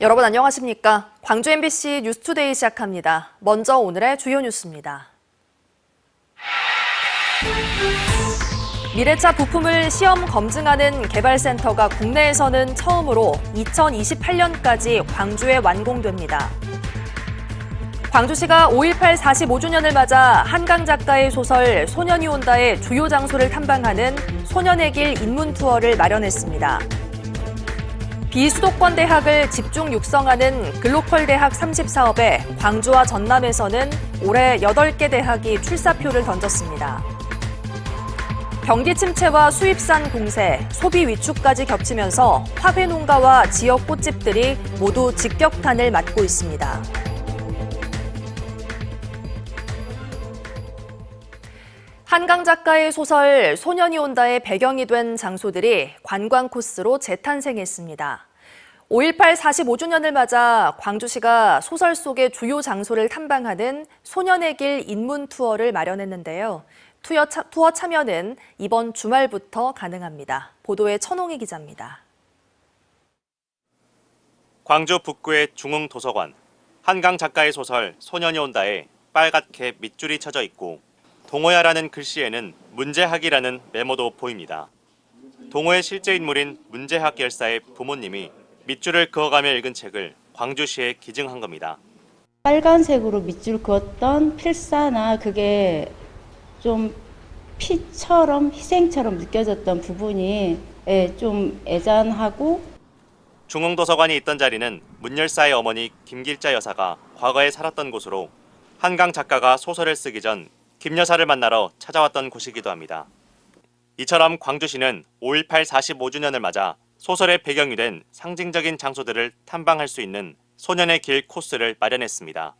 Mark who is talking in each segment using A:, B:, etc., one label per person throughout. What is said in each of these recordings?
A: 여러분 안녕하십니까? 광주 MBC 뉴스투데이 시작합니다. 먼저 오늘의 주요 뉴스입니다. 미래차 부품을 시험 검증하는 개발센터가 국내에서는 처음으로 2028년까지 광주에 완공됩니다. 광주시가 5.18 45주년을 맞아 한강 작가의 소설 소년이 온다의 주요 장소를 탐방하는 소년의 길 인문 투어를 마련했습니다. 비수도권 대학을 집중 육성하는 글로컬 대학 30사업에 광주와 전남에서는 올해 8개 대학이 출사표를 던졌습니다. 경기 침체와 수입산 공세, 소비 위축까지 겹치면서 화훼 농가와 지역 꽃집들이 모두 직격탄을 맞고 있습니다. 한강 작가의 소설 소년이 온다의 배경이 된 장소들이 관광 코스로 재탄생했습니다. 5.18 45주년을 맞아 광주시가 소설 속의 주요 장소를 탐방하는 소년의 길 인문 투어를 마련했는데요. 투어 참여는 이번 주말부터 가능합니다. 보도에 천홍희 기자입니다.
B: 광주 북구의 중흥도서관, 한강 작가의 소설 소년이 온다에 빨갛게 밑줄이 쳐져 있고 동호야라는 글씨에는 문재학이라는 메모도 보입니다. 동호의 실제 인물인 문재학 열사의 부모님이 밑줄을 그어가며 읽은 책을 광주시에 기증한 겁니다.
C: 빨간색으로 밑줄 그었던 필사나 그게 좀 피처럼 희생처럼 느껴졌던 부분이 좀 애잔하고.
B: 중흥도서관이 있던 자리는 문 열사의 어머니 김길자 여사가 과거에 살았던 곳으로 한강 작가가 소설을 쓰기 전 김 여사를 만나러 찾아왔던 곳이기도 합니다. 이처럼 광주시는 5.18 45주년을 맞아 소설의 배경이 된 상징적인 장소들을 탐방할 수 있는 소년의 길 코스를 마련했습니다.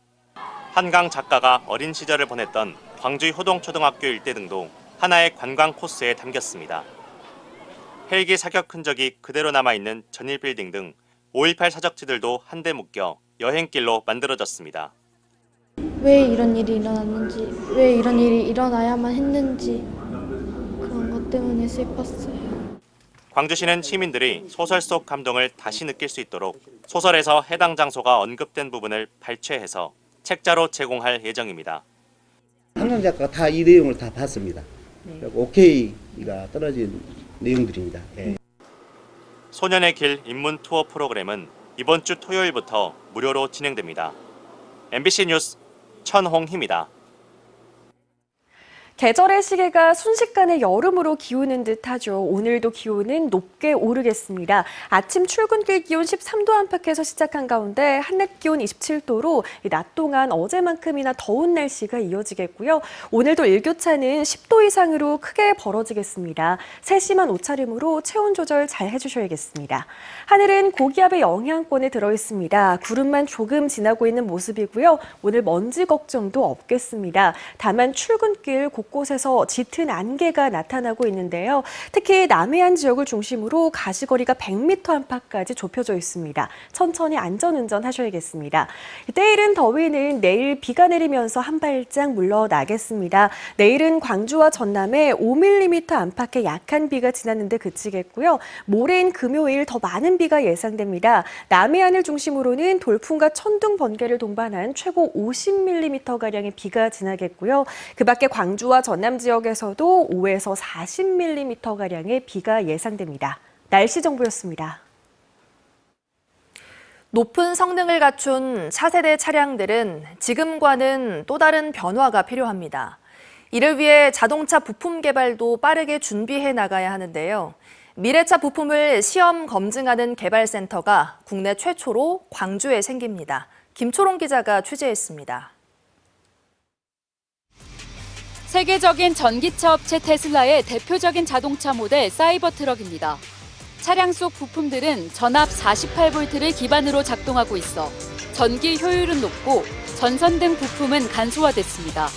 B: 한강 작가가 어린 시절을 보냈던 광주 효동초등학교 일대 등도 하나의 관광 코스에 담겼습니다. 헬기 사격 흔적이 그대로 남아있는 전일빌딩 등 5.18 사적지들도 한데 묶여 여행길로 만들어졌습니다.
D: 왜 이런 일이 일어났는지, 왜 이런 일이 일어나야만 했는지 그런 것 때문에 슬펐어요.
B: 광주시는 시민들이 소설 속 감동을 다시 느낄 수 있도록 소설에서 해당 장소가 언급된 부분을 발췌해서 책자로 제공할 예정입니다.
E: 한강 작가가 다 이 내용을 다 봤습니다. 오케이가 떨어진 내용들입니다. 예.
B: 소년의 길 인문 투어 프로그램은 이번 주 토요일부터 무료로 진행됩니다. MBC 뉴스 천홍희입니다.
F: 계절의 시계가 순식간에 여름으로 기우는 듯하죠. 오늘도 기온은 높게 오르겠습니다. 아침 출근길 기온 13도 안팎에서 시작한 가운데 한낮 기온 27도로 낮 동안 어제만큼이나 더운 날씨가 이어지겠고요. 오늘도 일교차는 10도 이상으로 크게 벌어지겠습니다. 세심한 옷차림으로 체온 조절 잘 해주셔야겠습니다. 하늘은 고기압의 영향권에 들어있습니다. 구름만 조금 지나고 있는 모습이고요. 오늘 먼지 걱정도 없겠습니다. 다만 출근길 곳곳에서 짙은 안개가 나타나고 있는데요. 특히 남해안 지역을 중심으로 가시거리가 100m 안팎까지 좁혀져 있습니다. 천천히 안전운전 하셔야겠습니다. 때이른 더위는 내일 비가 내리면서 한 발짝 물러나겠습니다. 내일은 광주와 전남에 5mm 안팎의 약한 비가 지났는데 그치겠고요. 모레인 금요일 더 많은 비가 예상됩니다. 남해안을 중심으로는 돌풍과 천둥, 번개를 동반한 최고 50mm가량의 비가 지나겠고요. 그 밖에 광주와 전남 지역에서도 5에서 40mm가량의 비가 예상됩니다. 날씨 정보였습니다.
A: 높은 성능을 갖춘 차세대 차량들은 지금과는 또 다른 변화가 필요합니다. 이를 위해 자동차 부품 개발도 빠르게 준비해 나가야 하는데요. 미래차 부품을 시험 검증하는 개발센터가 국내 최초로 광주에 생깁니다. 김초롱 기자가 취재했습니다.
G: 세계적인 전기차 업체 테슬라의 대표적인 자동차 모델 사이버 트럭입니다. 차량 속 부품들은 전압 48V를 기반으로 작동하고 있어 전기 효율은 높고 전선 등 부품은 간소화됐습니다.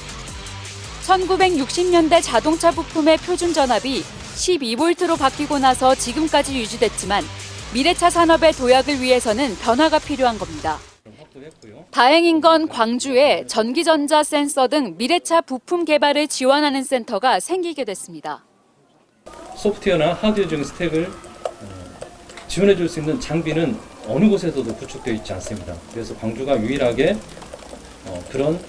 G: 1960년대 자동차 부품의 표준 전압이 12V로 바뀌고 나서 지금까지 유지됐지만 미래차 산업의 도약을 위해서는 변화가 필요한 겁니다. 다행인 건 광주에 전기전자 센서 등 미래차 부품 개발을 지원하는 센터가 생기게 됐습니다.
H: 소프트웨어나 하드웨어 중의 스택을 지원해 줄 수 있는 장비는 어느 곳에서도 구축되어 있지 않습니다. 그래서 광주가 유일하게 그런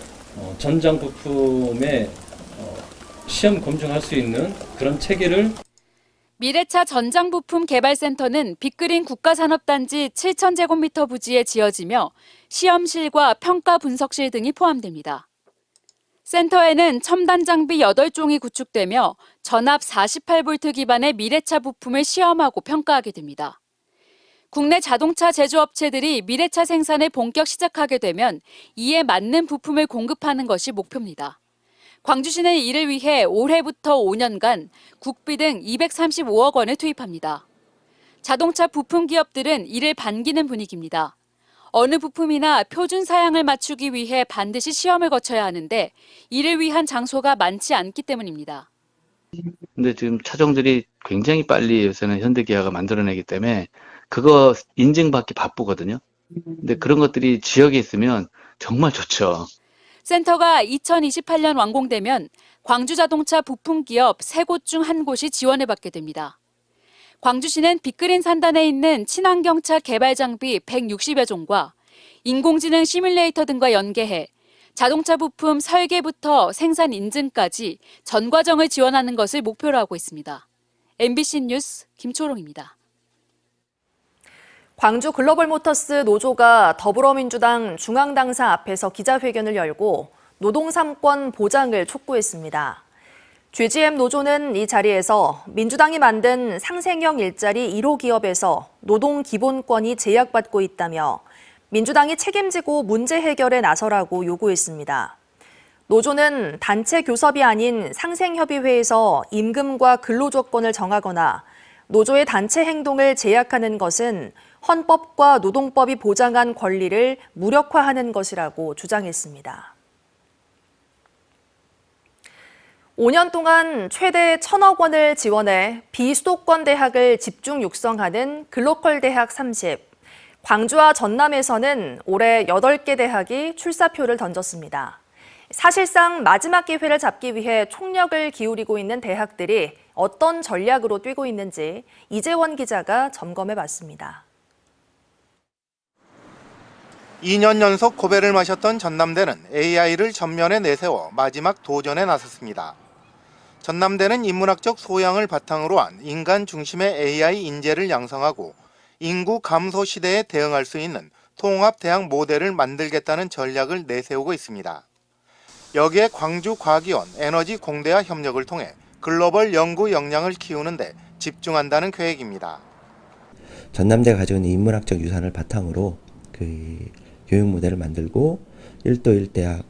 H: 전장 부품의 시험 검증할 수 있는 그런 체계를
G: 미래차 전장부품 개발센터는 빅그린 국가산업단지 7,000제곱미터 부지에 지어지며 시험실과 평가 분석실 등이 포함됩니다. 센터에는 첨단 장비 8종이 구축되며 전압 48V 기반의 미래차 부품을 시험하고 평가하게 됩니다. 국내 자동차 제조업체들이 미래차 생산을 본격 시작하게 되면 이에 맞는 부품을 공급하는 것이 목표입니다. 광주시는 이를 위해 올해부터 5년간 국비 등 235억 원을 투입합니다. 자동차 부품 기업들은 이를 반기는 분위기입니다. 어느 부품이나 표준 사양을 맞추기 위해 반드시 시험을 거쳐야 하는데 이를 위한 장소가 많지 않기 때문입니다.
I: 근데 지금 차종들이 굉장히 빨리 요새는 현대기아가 만들어내기 때문에 그거 인증받기 바쁘거든요. 근데 그런 것들이 지역에 있으면 정말 좋죠.
G: 센터가 2028년 완공되면 광주자동차 부품기업 3곳 중 1곳이 지원을 받게 됩니다. 광주시는 빅그린 산단에 있는 친환경차 개발 장비 160여 종과 인공지능 시뮬레이터 등과 연계해 자동차 부품 설계부터 생산 인증까지 전 과정을 지원하는 것을 목표로 하고 있습니다. MBC 뉴스 김초롱입니다.
A: 광주 글로벌모터스 노조가 더불어민주당 중앙당사 앞에서 기자회견을 열고 노동 3권 보장을 촉구했습니다. GGM 노조는 이 자리에서 민주당이 만든 상생형 일자리 1호 기업에서 노동 기본권이 제약받고 있다며 민주당이 책임지고 문제 해결에 나서라고 요구했습니다. 노조는 단체 교섭이 아닌 상생협의회에서 임금과 근로조건을 정하거나 노조의 단체 행동을 제약하는 것은 헌법과 노동법이 보장한 권리를 무력화하는 것이라고 주장했습니다. 5년 동안 최대 1,000억 원을 지원해 비수도권 대학을 집중 육성하는 글로컬 대학 30. 광주와 전남에서는 올해 8개 대학이 출사표를 던졌습니다. 사실상 마지막 기회를 잡기 위해 총력을 기울이고 있는 대학들이 어떤 전략으로 뛰고 있는지 이재원 기자가 점검해봤습니다.
J: 2년 연속 고배를 마셨던 전남대는 AI를 전면에 내세워 마지막 도전에 나섰습니다. 전남대는 인문학적 소양을 바탕으로 한 인간 중심의 AI 인재를 양성하고 인구 감소 시대에 대응할 수 있는 통합대학 모델을 만들겠다는 전략을 내세우고 있습니다. 여기에 광주과기원 에너지공대와 협력을 통해 글로벌 연구 역량을 키우는 데 집중한다는 계획입니다.
K: 전남대가 가지고 있는 인문학적 유산을 바탕으로 교육 모델을 만들고 1도 1대학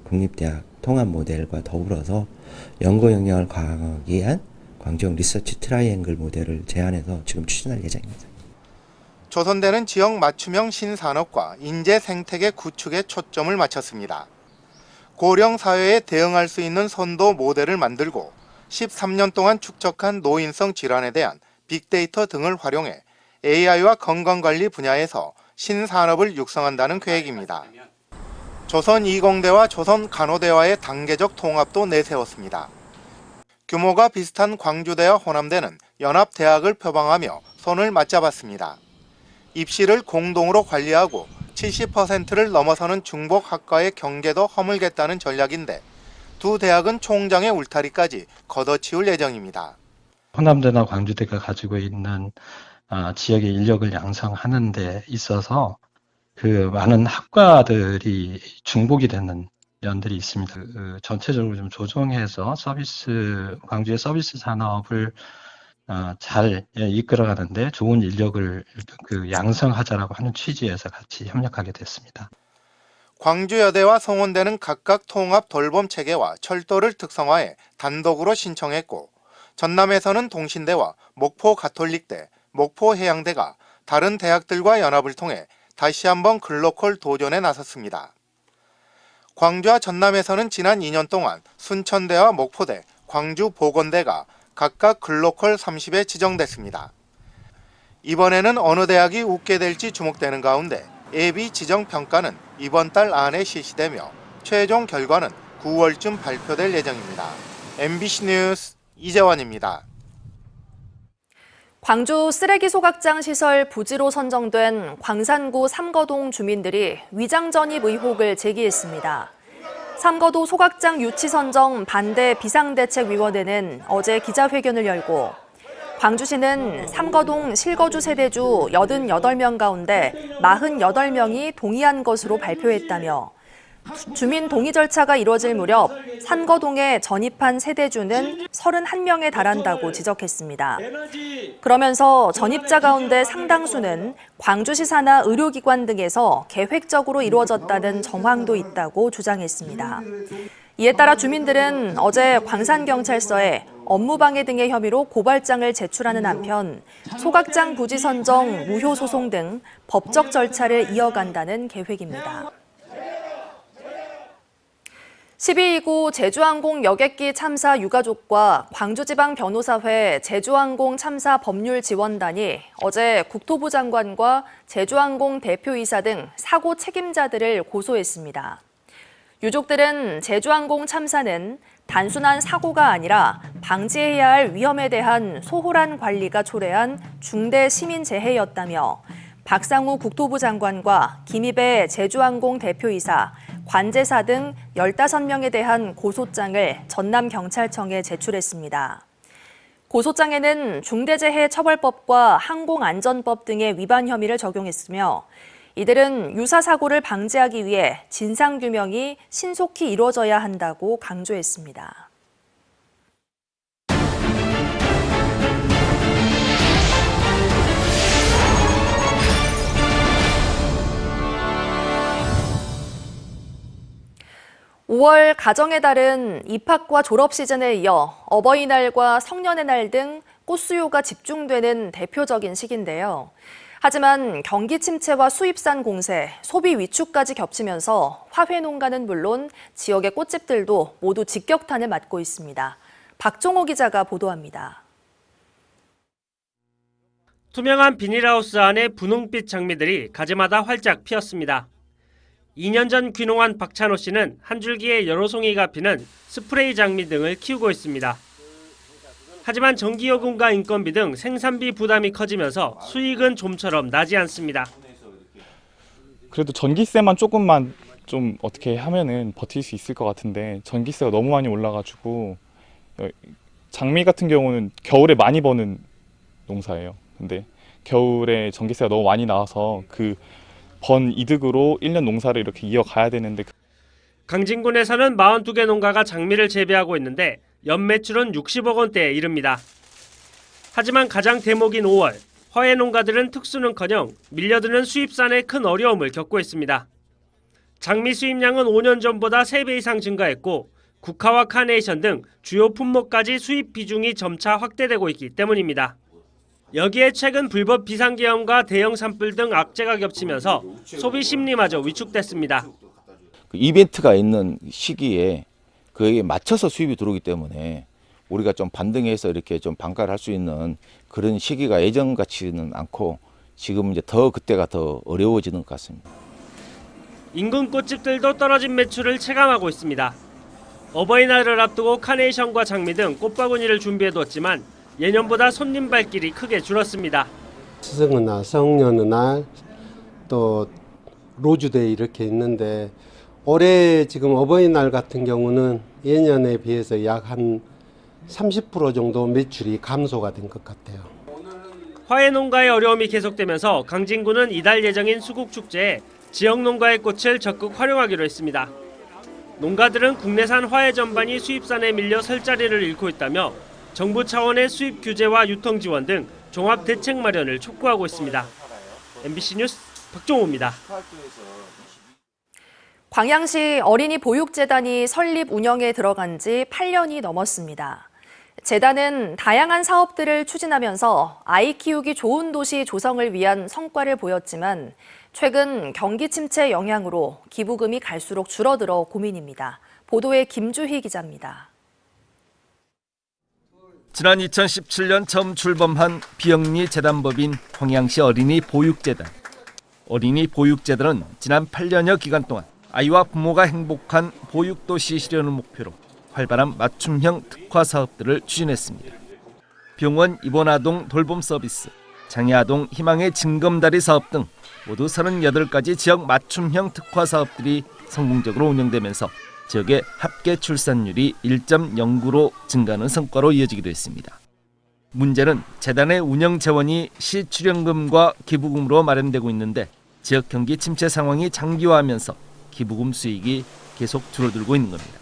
K: 국립대학 통합 모델과 더불어서 연구 역량을 강화하기 위한 광주형 리서치 트라이앵글 모델을 제안해서 지금 추진할 예정입니다.
J: 조선대는 지역 맞춤형 신산업과 인재 생태계 구축에 초점을 맞췄습니다. 고령 사회에 대응할 수 있는 선도 모델을 만들고 13년 동안 축적한 노인성 질환에 대한 빅데이터 등을 활용해 AI와 건강관리 분야에서 신산업을 육성한다는 계획입니다. 조선이공대와 조선간호대와의 단계적 통합도 내세웠습니다. 규모가 비슷한 광주대와 호남대는 연합대학을 표방하며 손을 맞잡았습니다. 입시를 공동으로 관리하고 70%를 넘어서는 중복학과의 경계도 허물겠다는 전략인데 두 대학은 총장의 울타리까지 걷어치울 예정입니다.
L: 호남대나 광주대가 가지고 있는 지역의 인력을 양성하는 데 있어서 많은 학과들이 중복이 되는 면들이 있습니다. 전체적으로 좀 조정해서 광주의 서비스 산업을 잘 이끌어가는데 좋은 인력을 양성하자라고 하는 취지에서 같이 협력하게 됐습니다.
J: 광주여대와 성원대는 각각 통합 돌봄 체계와 철도를 특성화해 단독으로 신청했고 전남에서는 동신대와 목포 가톨릭대, 목포 해양대가 다른 대학들과 연합을 통해 다시 한번 글로컬 도전에 나섰습니다. 광주와 전남에서는 지난 2년 동안 순천대와 목포대, 광주보건대가 각각 글로컬 30에 지정됐습니다. 이번에는 어느 대학이 웃게 될지 주목되는 가운데 예비 지정 평가는 이번 달 안에 실시되며 최종 결과는 9월쯤 발표될 예정입니다. MBC 뉴스 이재원입니다.
A: 광주 쓰레기 소각장 시설 부지로 선정된 광산구 삼거동 주민들이 위장 전입 의혹을 제기했습니다. 삼거도 소각장 유치 선정 반대 비상대책위원회는 어제 기자회견을 열고 광주시는 삼거동 실거주 세대주 88명 가운데 48명이 동의한 것으로 발표했다며 주민 동의 절차가 이루어질 무렵 삼거동에 전입한 세대주는 31명에 달한다고 지적했습니다. 그러면서 전입자 가운데 상당수는 광주시 산하 의료기관 등에서 계획적으로 이루어졌다는 정황도 있다고 주장했습니다. 이에 따라 주민들은 어제 광산경찰서에 업무방해 등의 혐의로 고발장을 제출하는 한편 소각장 부지 선정 무효 소송 등 법적 절차를 이어간다는 계획입니다. 12.29 제주항공 여객기 참사 유가족과 광주지방변호사회 제주항공 참사 법률지원단이 어제 국토부 장관과 제주항공 대표이사 등 사고 책임자들을 고소했습니다. 유족들은 제주항공 참사는 단순한 사고가 아니라 방지해야 할 위험에 대한 소홀한 관리가 초래한 중대 시민재해였다며 박상우 국토부 장관과 김희배 제주항공 대표이사, 관제사 등 15명에 대한 고소장을 전남경찰청에 제출했습니다. 고소장에는 중대재해처벌법과 항공안전법 등의 위반 혐의를 적용했으며 이들은 유사 사고를 방지하기 위해 진상규명이 신속히 이루어져야 한다고 강조했습니다. (5월) 가정의 달은 입학과 졸업 시즌에 이어 어버이날과 성년의 날 등 꽃수요가 집중되는 대표적인 시기인데요. 하지만 경기 침체와 수입산 공세, 소비 위축까지 겹치면서 화훼 농가는 물론 지역의 꽃집들도 모두 직격탄을 맞고 있습니다. 박종호 기자가 보도합니다.
M: 투명한 비닐하우스 안에 분홍빛 장미들이 가지마다 활짝 피었습니다. 2년 전 귀농한 박찬호 씨는 한 줄기에 여러 송이가 피는 스프레이 장미 등을 키우고 있습니다. 하지만 전기요금과 인건비 등 생산비 부담이 커지면서 수익은 좀처럼 나지 않습니다.
N: 그래도 전기세만 조금만 좀 어떻게 하면은 버틸 수 있을 것 같은데 전기세가 너무 많이 올라가지고 장미 같은 경우는 겨울에 많이 버는 농사예요. 근데 겨울에 전기세가 너무 많이 나와서 그 번 이득으로 1년 농사를 이렇게 이어가야 되는데.
M: 강진군에서는 42개 농가가 장미를 재배하고 있는데 연매출은 60억 원대에 이릅니다. 하지만 가장 대목인 5월, 화훼 농가들은 특수는커녕 밀려드는 수입산에 큰 어려움을 겪고 있습니다. 장미 수입량은 5년 전보다 3배 이상 증가했고 국화와 카네이션 등 주요 품목까지 수입 비중이 점차 확대되고 있기 때문입니다. 여기에 최근 불법 비상계엄과 대형 산불 등 악재가 겹치면서 소비 심리마저 위축됐습니다.
O: 이벤트가 있는 시기에 그에 맞춰서 수입이 들어오기 때문에 우리가 좀 반등해서 이렇게 좀 반가를 할 수 있는 그런 시기가 예전 같지는 않고 지금 이제 더 그때가 더 어려워지는 것 같습니다.
M: 인근 꽃집들도 떨어진 매출을 체감하고 있습니다. 어버이날을 앞두고 카네이션과 장미 등 꽃바구니를 준비해두었지만 예년보다 손님 발길이 크게 줄었습니다.
P: 스승의 성년의 날, 또 로즈데이 이렇게 있는데 올해 지금 어버이날 같은 경우는 예년에 비해서 약 한 30% 정도 매출이 감소가 된 것 같아요.
M: 화훼 농가의 어려움이 계속되면서 강진구는 이달 예정인 수국축제에 지역 농가의 꽃을 적극 활용하기로 했습니다. 농가들은 국내산 화훼 전반이 수입산에 밀려 설 자리를 잃고 있다며 정부 차원의 수입 규제와 유통 지원 등 종합 대책 마련을 촉구하고 있습니다. MBC 뉴스 박종호입니다.
A: 광양시 어린이 보육재단이 설립 운영에 들어간 지 8년이 넘었습니다. 재단은 다양한 사업들을 추진하면서 아이 키우기 좋은 도시 조성을 위한 성과를 보였지만 최근 경기 침체 영향으로 기부금이 갈수록 줄어들어 고민입니다. 보도에 김주희 기자입니다.
Q: 지난 2017년 처음 출범한 비영리 재단법인 광양시 어린이 보육재단. 어린이 보육재단은 지난 8년여 기간 동안 아이와 부모가 행복한 보육도시 실현을 목표로 활발한 맞춤형 특화 사업들을 추진했습니다. 병원 입원아동 돌봄 서비스, 장애아동 희망의 징검다리 사업 등 모두 38가지 지역 맞춤형 특화 사업들이 성공적으로 운영되면서 지역의 합계 출산율이 1.09로 증가하는 성과로 이어지기도 했습니다. 문제는 재단의 운영 재원이 시 출연금과 기부금으로 마련되고 있는데 지역 경기 침체 상황이 장기화하면서 기부금 수익이 계속 줄어들고 있는 겁니다.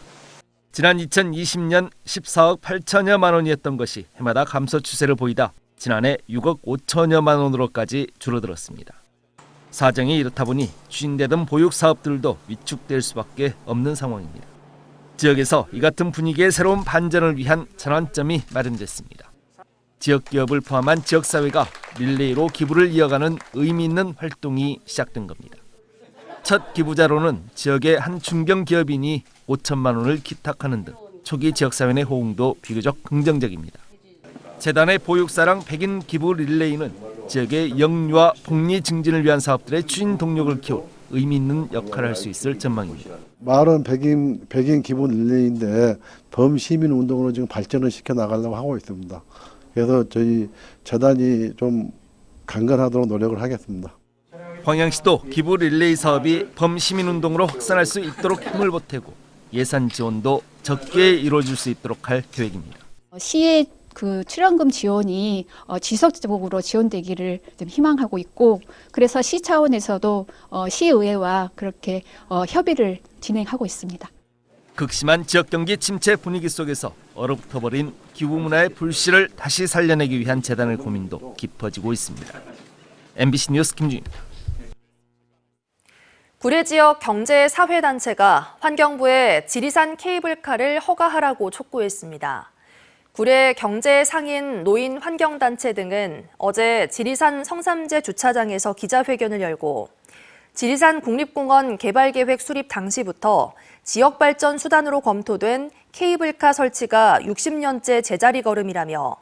Q: 지난 2020년 14억 8천여만 원이었던 것이 해마다 감소 추세를 보이다 지난해 6억 5천여만 원으로까지 줄어들었습니다. 사정이 이렇다 보니 추진되던 보육 사업들도 위축될 수밖에 없는 상황입니다. 지역에서 이 같은 분위기의 새로운 반전을 위한 전환점이 마련됐습니다. 지역 기업을 포함한 지역사회가 릴레이로 기부를 이어가는 의미 있는 활동이 시작된 겁니다. 첫 기부자로는 지역의 한 중견기업인이 5천만 원을 기탁하는 등 초기 지역사회 내 호응도 비교적 긍정적입니다. 재단의 보육사랑 백인 기부 릴레이는 지역의 영유아 복리 증진을 위한 사업들의 추진 동력을 키울 의미 있는 역할을 할 수 있을 전망입니다.
R: 마을은 백인 기부 릴레이인데 범시민 운동으로 지금 발전을 시켜 나가려고 하고 있습니다. 그래서 저희 재단이 좀 강건하도록 노력을 하겠습니다.
Q: 황양시도 기부 릴레이 사업이 범시민운동으로 확산할 수 있도록 힘을 보태고 예산 지원도 적게 이루어질 수 있도록 할 계획입니다.
S: 시의 그 출연금 지원이 지속적으로 지원되기를 좀 희망하고 있고, 그래서 시 차원에서도 시의회와 그렇게 협의를 진행하고 있습니다.
Q: 극심한 지역 경기 침체 분위기 속에서 얼어붙어 버린 기부 문화의 불씨를 다시 살려내기 위한 재단의 고민도 깊어지고 있습니다. MBC 뉴스 김준입니다.
A: 구례 지역 경제사회단체가 환경부에 지리산 케이블카를 허가하라고 촉구했습니다. 구례 경제상인 노인환경단체 등은 어제 지리산 성삼재 주차장에서 기자회견을 열고 지리산 국립공원 개발계획 수립 당시부터 지역발전 수단으로 검토된 케이블카 설치가 60년째 제자리 걸음이라며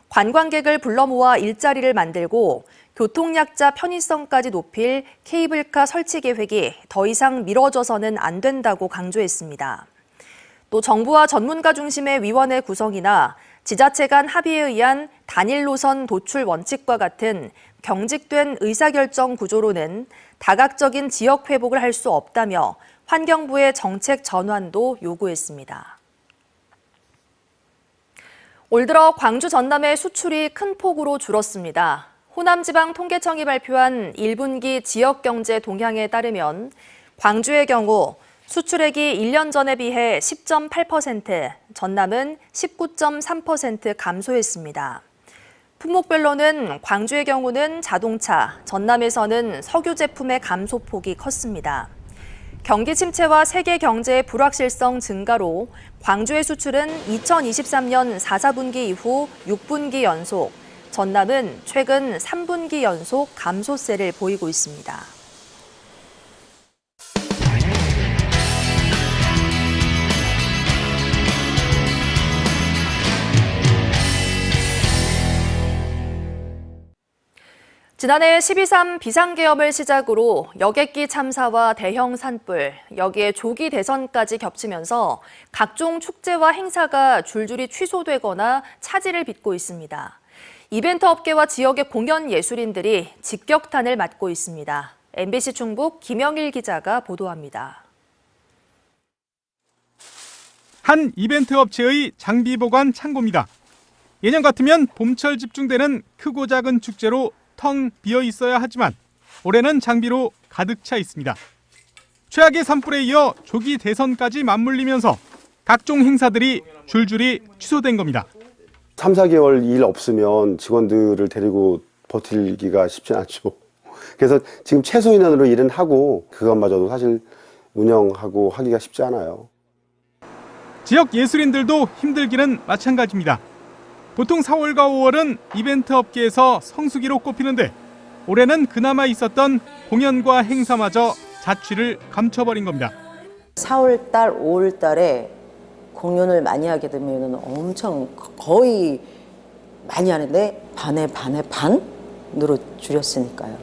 A: 관광객을 불러 모아 일자리를 만들고 교통약자 편의성까지 높일 케이블카 설치 계획이 더 이상 미뤄져서는 안 된다고 강조했습니다. 또 정부와 전문가 중심의 위원회 구성이나 지자체 간 합의에 의한 단일 노선 도출 원칙과 같은 경직된 의사결정 구조로는 다각적인 지역 회복을 할 수 없다며 환경부의 정책 전환도 요구했습니다. 올 들어 광주 전남의 수출이 큰 폭으로 줄었습니다. 호남지방통계청이 발표한 1분기 지역경제 동향에 따르면 광주의 경우 수출액이 1년 전에 비해 10.8%, 전남은 19.3% 감소했습니다. 품목별로는 광주의 경우는 자동차, 전남에서는 석유 제품의 감소폭이 컸습니다. 경기 침체와 세계 경제의 불확실성 증가로 광주의 수출은 2023년 4분기 이후 6분기 연속, 전남은 최근 3분기 연속 감소세를 보이고 있습니다. 지난해 12.3 비상계엄을 시작으로 여객기 참사와 대형 산불, 여기에 조기 대선까지 겹치면서 각종 축제와 행사가 줄줄이 취소되거나 차질을 빚고 있습니다. 이벤트 업계와 지역의 공연 예술인들이 직격탄을 맞고 있습니다. MBC 충북 김영일 기자가 보도합니다.
T: 한 이벤트 업체의 장비 보관 창고입니다. 예년 같으면 봄철 집중되는 크고 작은 축제로 텅 비어 있어야 하지만 올해는 장비로 가득 차 있습니다. 최악의 산불에 이어 조기 대선까지 맞물리면서 각종 행사들이 줄줄이 취소된 겁니다.
U: 3, 4개월 일 없으면 직원들을 데리고 버틸기가 쉽지 않죠. 그래서 지금 최소 인원으로 일은 하고 그것마저도 사실 운영하고 하기가 쉽지 않아요.
T: 지역 예술인들도 힘들기는 마찬가지입니다. 보통 4월과 5월은 이벤트 업계에서 성수기로 꼽히는데 올해는 그나마 있었던 공연과 행사마저 자취를 감춰버린 겁니다.
V: 4월 달, 5월 달에 공연을 많이 하게 되면 엄청 거의 많이 하는데 반에 반으로 줄였으니까요.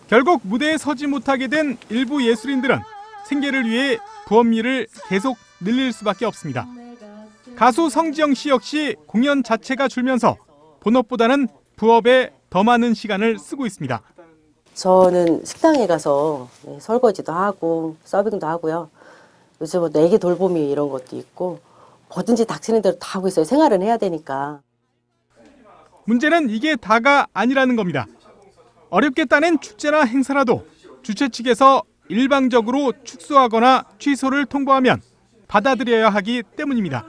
T: 결국 무대에 서지 못하게 된 일부 예술인들은 생계를 위해 부업일을 계속 늘릴 수밖에 없습니다. 가수 성지영 씨 역시 공연 자체가 줄면서 본업보다는 부업에 더 많은 시간을 쓰고 있습니다.
C: 저는 식당에 가서 설거지도 하고 서빙도 하고요. 요즘은 애기 돌보미 이런 것도 있고 뭐든지 닥치는 대로 다 하고 있어요. 생활은 해야 되니까.
T: 문제는 이게 다가 아니라는 겁니다. 어렵게 따낸 축제나 행사라도 주최 측에서 일방적으로 축소하거나 취소를 통보하면 받아들여야 하기 때문입니다.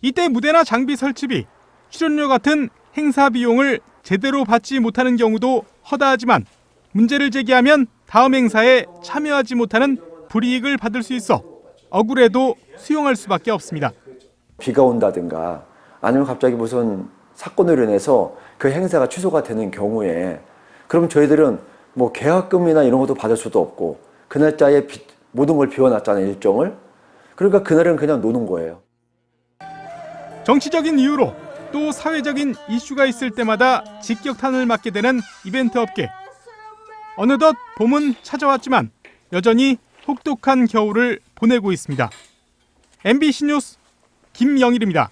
T: 이때 무대나 장비 설치비, 출연료 같은 행사 비용을 제대로 받지 못하는 경우도 허다하지만 문제를 제기하면 다음 행사에 참여하지 못하는 불이익을 받을 수 있어 억울해도 수용할 수밖에 없습니다.
D: 비가 온다든가 아니면 갑자기 무슨 사건으로 인해서 그 행사가 취소가 되는 경우에 그럼 저희들은 뭐 계약금이나 이런 것도 받을 수도 없고 그 날짜에 모든 걸 비워놨잖아요, 일정을. 그러니까 그날은 그냥 노는 거예요.
T: 정치적인 이유로 또 사회적인 이슈가 있을 때마다 직격탄을 맞게 되는 이벤트 업계. 어느덧 봄은 찾아왔지만 여전히 혹독한 겨울을 보내고 있습니다. MBC 뉴스 김영일입니다.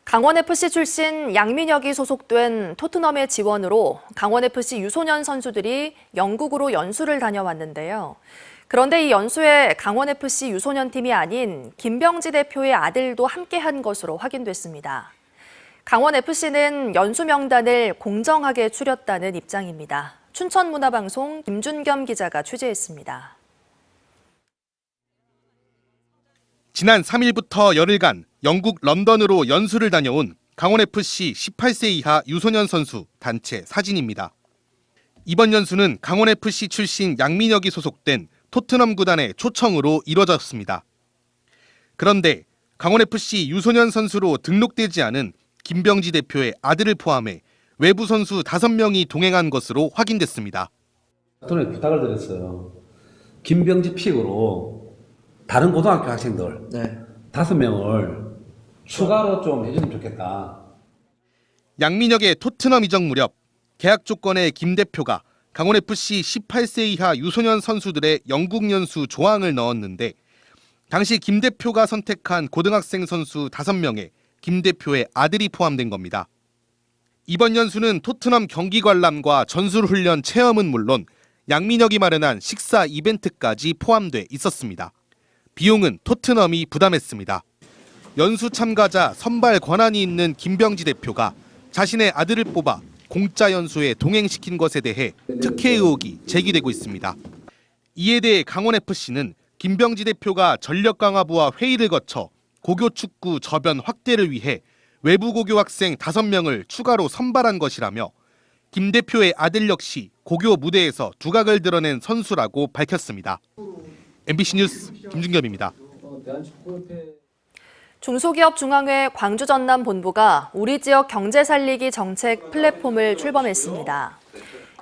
A: 강원FC 출신 양민혁이 소속된 토트넘의 지원으로 강원FC 유소년 선수들이 영국으로 연수를 다녀왔는데요. 그런데 이 연수에 강원FC 유소년팀이 아닌 김병지 대표의 아들도 함께한 것으로 확인됐습니다. 강원FC는 연수 명단을 공정하게 추렸다는 입장입니다. 춘천문화방송 김준겸 기자가 취재했습니다.
W: 지난 3일부터 열흘간 영국 런던으로 연수를 다녀온 강원FC 18세 이하 유소년 선수 단체 사진입니다. 이번 연수는 강원FC 출신 양민혁이 소속된 토트넘 구단의 초청으로 이뤄졌습니다. 그런데 강원FC 유소년 선수로 등록되지 않은 김병지 대표의 아들을 포함해 외부 선수 5명이 동행한 것으로 확인됐습니다.
X: 토트넘에 부탁을 드렸어요. 김병지 픽으로 다른 고등학교 학생들 5명을 추가로 좀 해주면 좋겠다.
W: 양민혁의 토트넘 이적 무렵 계약 조건에 김 대표가 강원FC 18세 이하 유소년 선수들의 영국 연수 조항을 넣었는데 당시 김 대표가 선택한 고등학생 선수 5명에 김 대표의 아들이 포함된 겁니다. 이번 연수는 토트넘 경기 관람과 전술 훈련 체험은 물론 양민혁이 마련한 식사 이벤트까지 포함돼 있었습니다. 비용은 토트넘이 부담했습니다. 연수 참가자 선발 권한이 있는 김병지 대표가 자신의 아들을 뽑아 공짜 연수에 동행시킨 것에 대해 특혜 의혹이 제기되고 있습니다. 이에 대해 강원FC는 김병지 대표가 전력강화부와 회의를 거쳐 고교축구 저변 확대를 위해 외부 고교 학생 5명을 추가로 선발한 것이라며 김 대표의 아들 역시 고교 무대에서 두각을 드러낸 선수라고 밝혔습니다. MBC 뉴스 김준겸입니다.
A: 중소기업 중앙회 광주 전남 본부가 우리 지역 경제 살리기 정책 플랫폼을 출범했습니다.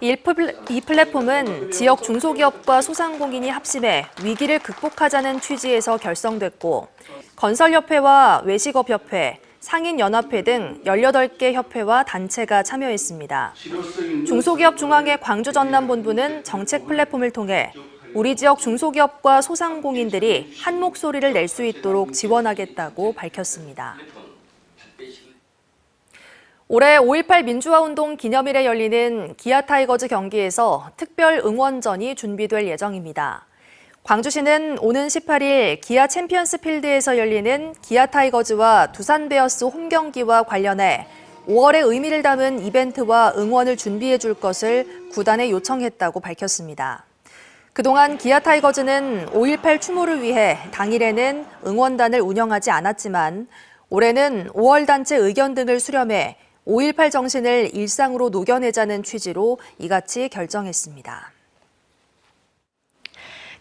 A: 이 플랫폼은 지역 중소기업과 소상공인이 합심해 위기를 극복하자는 취지에서 결성됐고 건설협회와 외식업협회, 상인연합회 등 18개 협회와 단체가 참여했습니다. 중소기업 중앙회 광주 전남 본부는 정책 플랫폼을 통해 우리 지역 중소기업과 소상공인들이 한 목소리를 낼 수 있도록 지원하겠다고 밝혔습니다. 올해 5.18 민주화운동 기념일에 열리는 기아 타이거즈 경기에서 특별 응원전이 준비될 예정입니다. 광주시는 오는 18일 기아 챔피언스 필드에서 열리는 기아 타이거즈와 두산 베어스 홈 경기와 관련해 5월의 의미를 담은 이벤트와 응원을 준비해 줄 것을 구단에 요청했다고 밝혔습니다. 그동안 기아 타이거즈는 5.18 추모를 위해 당일에는 응원단을 운영하지 않았지만 올해는 5월 단체 의견 등을 수렴해 5.18 정신을 일상으로 녹여내자는 취지로 이같이 결정했습니다.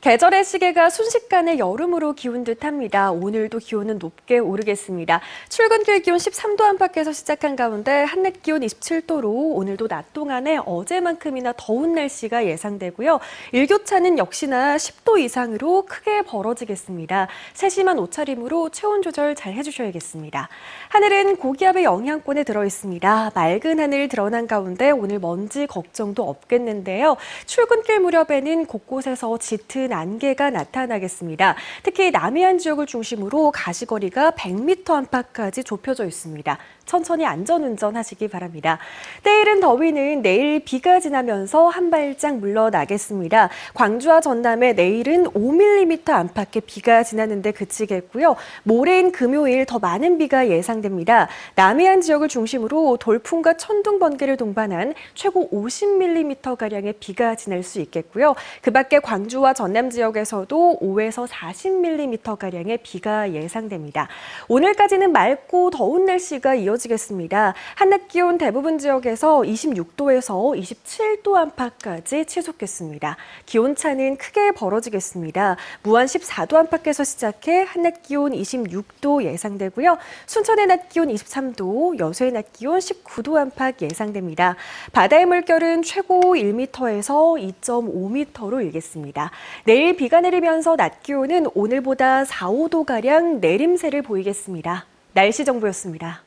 F: 계절의 시계가 순식간에 여름으로 기운 듯합니다. 오늘도 기온은 높게 오르겠습니다. 출근길 기온 13도 안팎에서 시작한 가운데 한낮 기온 27도로 오늘도 낮 동안에 어제만큼이나 더운 날씨가 예상되고요. 일교차는 역시나 10도 이상으로 크게 벌어지겠습니다. 세심한 옷차림으로 체온 조절 잘 해주셔야겠습니다. 하늘은 고기압의 영향권에 들어있습니다. 맑은 하늘 드러난 가운데 오늘 먼지 걱정도 없겠는데요. 출근길 무렵에는 곳곳에서 짙은 기온 안개가 나타나겠습니다. 특히 남해안 지역을 중심으로 가시거리가 100m 안팎까지 좁혀져 있습니다. 천천히 안전운전 하시기 바랍니다. 때이른 더위는 내일 비가 지나면서 한 발짝 물러나겠습니다. 광주와 전남에 내일은 5mm 안팎의 비가 지나는데 그치겠고요. 모레인 금요일 더 많은 비가 예상됩니다. 남해안 지역을 중심으로 돌풍과 천둥, 번개를 동반한 최고 50mm가량의 비가 지날 수 있겠고요. 그 밖에 광주와 전남 지역에서도 5에서 40mm가량의 비가 예상됩니다. 오늘까지는 맑고 더운 날씨가 이어지겠습니다. 한낮 기온 대부분 지역에서 26도에서 27도 안팎까지 치솟겠습니다. 기온차는 크게 벌어지겠습니다. 무안 14도 안팎에서 시작해 한낮 기온 26도 예상되고요. 순천의 낮 기온 23도, 여수의 낮 기온 19도 안팎 예상됩니다. 바다의 물결은 최고 1m에서 2.5m로 일겠습니다. 내일 비가 내리면서 낮 기온은 오늘보다 4, 5도가량 내림세를 보이겠습니다. 날씨 정보였습니다.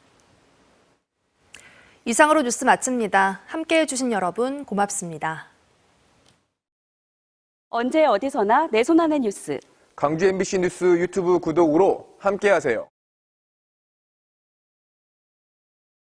A: 이상으로 뉴스 마칩니다. 함께해 주신 여러분 고맙습니다.
B: 언제 어디서나 내 손 안의 뉴스.
E: 광주 MBC 뉴스 유튜브 구독으로 함께하세요.